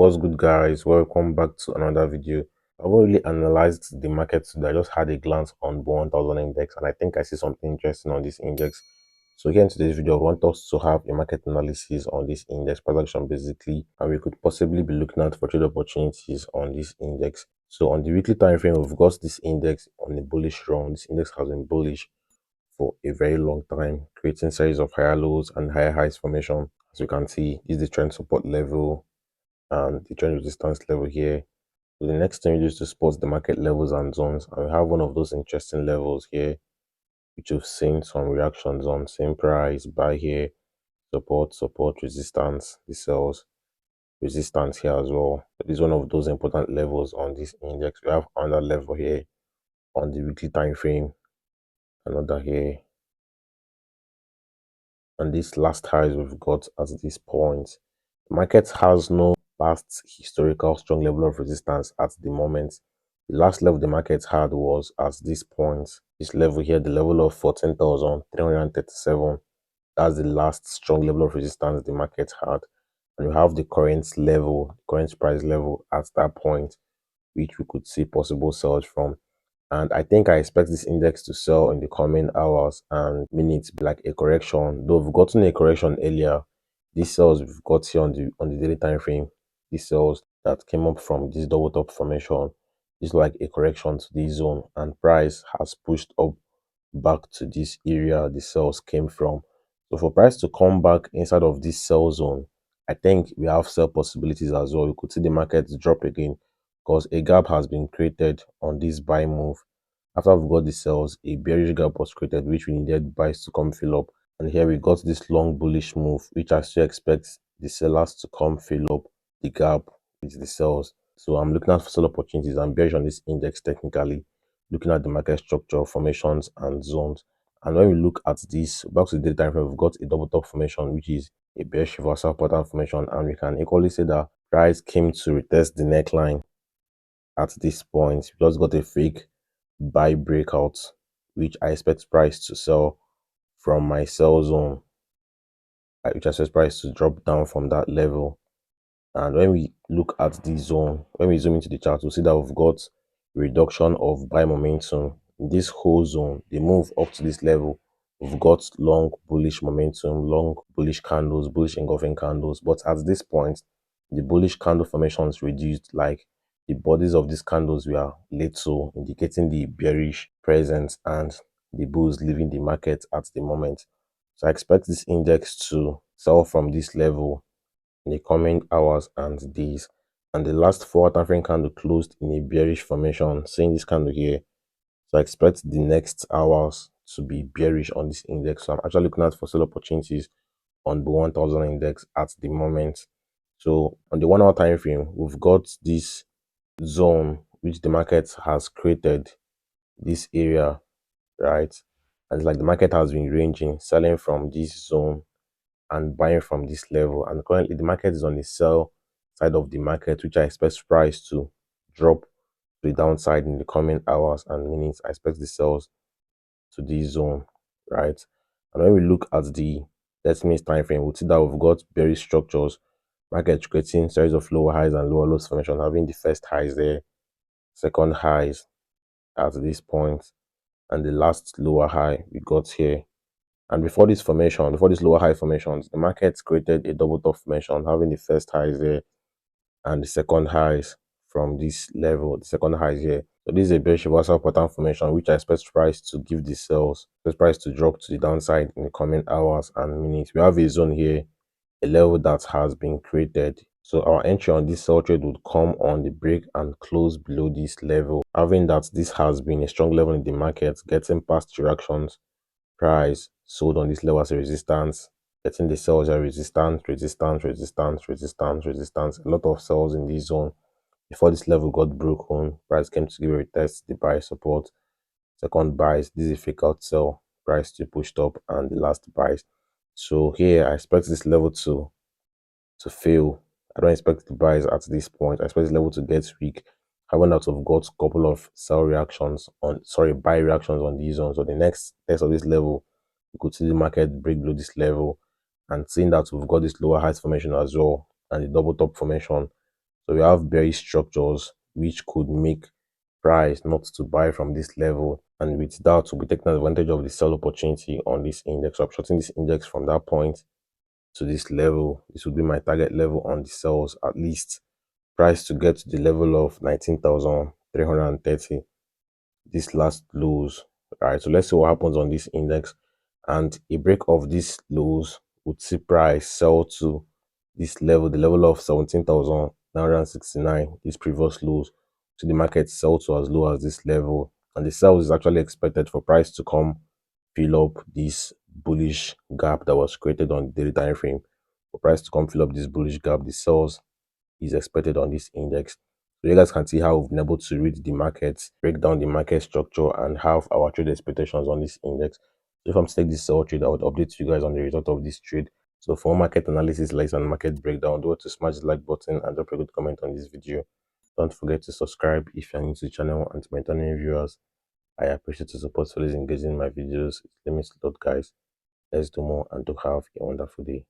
What's good, guys? Welcome back to another video. I haven't really analyzed the market today. I just had a glance on the 1000 index, and I think I see something interesting on this index. So here in today's video, I want us to have a market analysis on this index price action basically, and we could possibly be looking at for trade opportunities on this index. So on the weekly time frame, we've got this index on a bullish run. This index has been bullish for a very long time, creating series of higher lows and higher highs formation. As you can see, this is the trend support level and the trend resistance level here. So the next thing we do is to spot the market levels and zones. And we have one of those interesting levels here, which you've seen some reactions on. Same price, buy here, support, resistance, the sells, resistance here as well. So this is one of those important levels on this index. We have another level here on the weekly time frame, another here. And this last highs we've got at this point. The market has no past historical strong level of resistance at the moment. The last level the market had was at this point. This level here, the level of 14,337. That's the last strong level of resistance the market had. And we have the current level, current price level at that point, which we could see possible sells from. And I think I expect this index to sell in the coming hours and minutes, like a correction. Though we've gotten a correction earlier, these sells we've got here on the daily time frame, these sells that came up from this double top formation is like a correction to this zone, and price has pushed up back to this area the sells came from. So for price to come back inside of this sell zone, I think we have sell possibilities as well. You could see the market drop again because a gap has been created on this buy move. After we've got the sells, a bearish gap was created, which we needed buys to come fill up. And here we got this long bullish move, which I still expect the sellers to come fill up the gap with the sells. So I'm looking at for sell opportunities. I'm bearish on this index technically, looking at the market structure, formations, and zones. And when we look at this, back to the daily time frame, we've got a double top formation, which is a bearish reversal pattern formation. And we can equally say that price came to retest the neckline at this point. We just got a fake buy breakout, which I expect price to sell from my sell zone, which I expect price to drop down from that level. And when we look at the zone, when we zoom into the chart, we'll see that we've got reduction of buy momentum in this whole zone. The move up to this level, we've got long bullish momentum, long bullish candles, bullish engulfing candles. But at this point, the bullish candle formations reduced, like the bodies of these candles were little, indicating the bearish presence and the bulls leaving the market at the moment. So I expect this index to sell from this level in the coming hours and days. And the last 4 time candle closed in a bearish formation, seeing this candle here. So I expect the next hours to be bearish on this index. So I'm actually looking at for sell opportunities on the 1000 index at the moment. So on the 1 hour time frame, we've got this zone which the market has created, this area, right? And it's like the market has been ranging, selling from this zone and buying from this level. And currently the market is on the sell side of the market, which I expect price to drop to the downside in the coming hours and minutes. I expect the sells to this zone, right? And when we look at the 30 minutes time frame, we'll see that we've got bearish structures, market creating series of lower highs and lower lows formation, having the first highs there, second highs at this point, and the last lower high we got here. And before this formation, before this lower high formations, the market created a double top formation, having the first highs there and the second highs from this level, the second highs here. So this is a bearish reversal pattern formation, which I expect price to give the sells, expect price to drop to the downside in the coming hours and minutes. We have a zone here, a level that has been created. So our entry on this sell trade would come on the break and close below this level, having that this has been a strong level in the market, getting past reactions. Price sold on this level as a resistance, getting the sells at resistance, resistance, resistance, resistance, resistance. A lot of sells in this zone. Before this level got broken, price came to give a retest, the buy support, second buys, this is a fake out sell, price to pushed up, and the last buys. So here I expect this level to fail. I don't expect the buys at this point. I expect this level to get weak. Having that we've got a couple of sell reactions on, buy reactions on these zones. So the next test of this level, you could see the market break below this level, and seeing that we've got this lower height formation as well and the double top formation. So we have bearish structures which could make price not to buy from this level, and with that we'll be taking advantage of the sell opportunity on this index. So I'm shorting this index from that point to this level. This would be my target level on the sells, at least price to get to the level of 19,330, this last lows. Right, so let's see what happens on this index, and a break of these lows would see price sell to this level, the level of 17,969, these previous lows. So the market sell to as low as this level, and the sell is actually expected for price to come fill up this bullish gap that was created on the daily time frame. For price to come fill up this bullish gap, the sells is expected on this index. So you guys can see how we've been able to read the markets, break down the market structure, and have our trade expectations on this index. So if I'm to take this sell trade, I would update you guys on the result of this trade. So for more market analysis, likes, and market breakdown, don't to smash the like button and drop a good comment on this video. Don't forget to subscribe if you're new to the channel, and to my returning viewers, I appreciate the support for engaging in my videos. Let me start, guys. Let's do more and to have a wonderful day.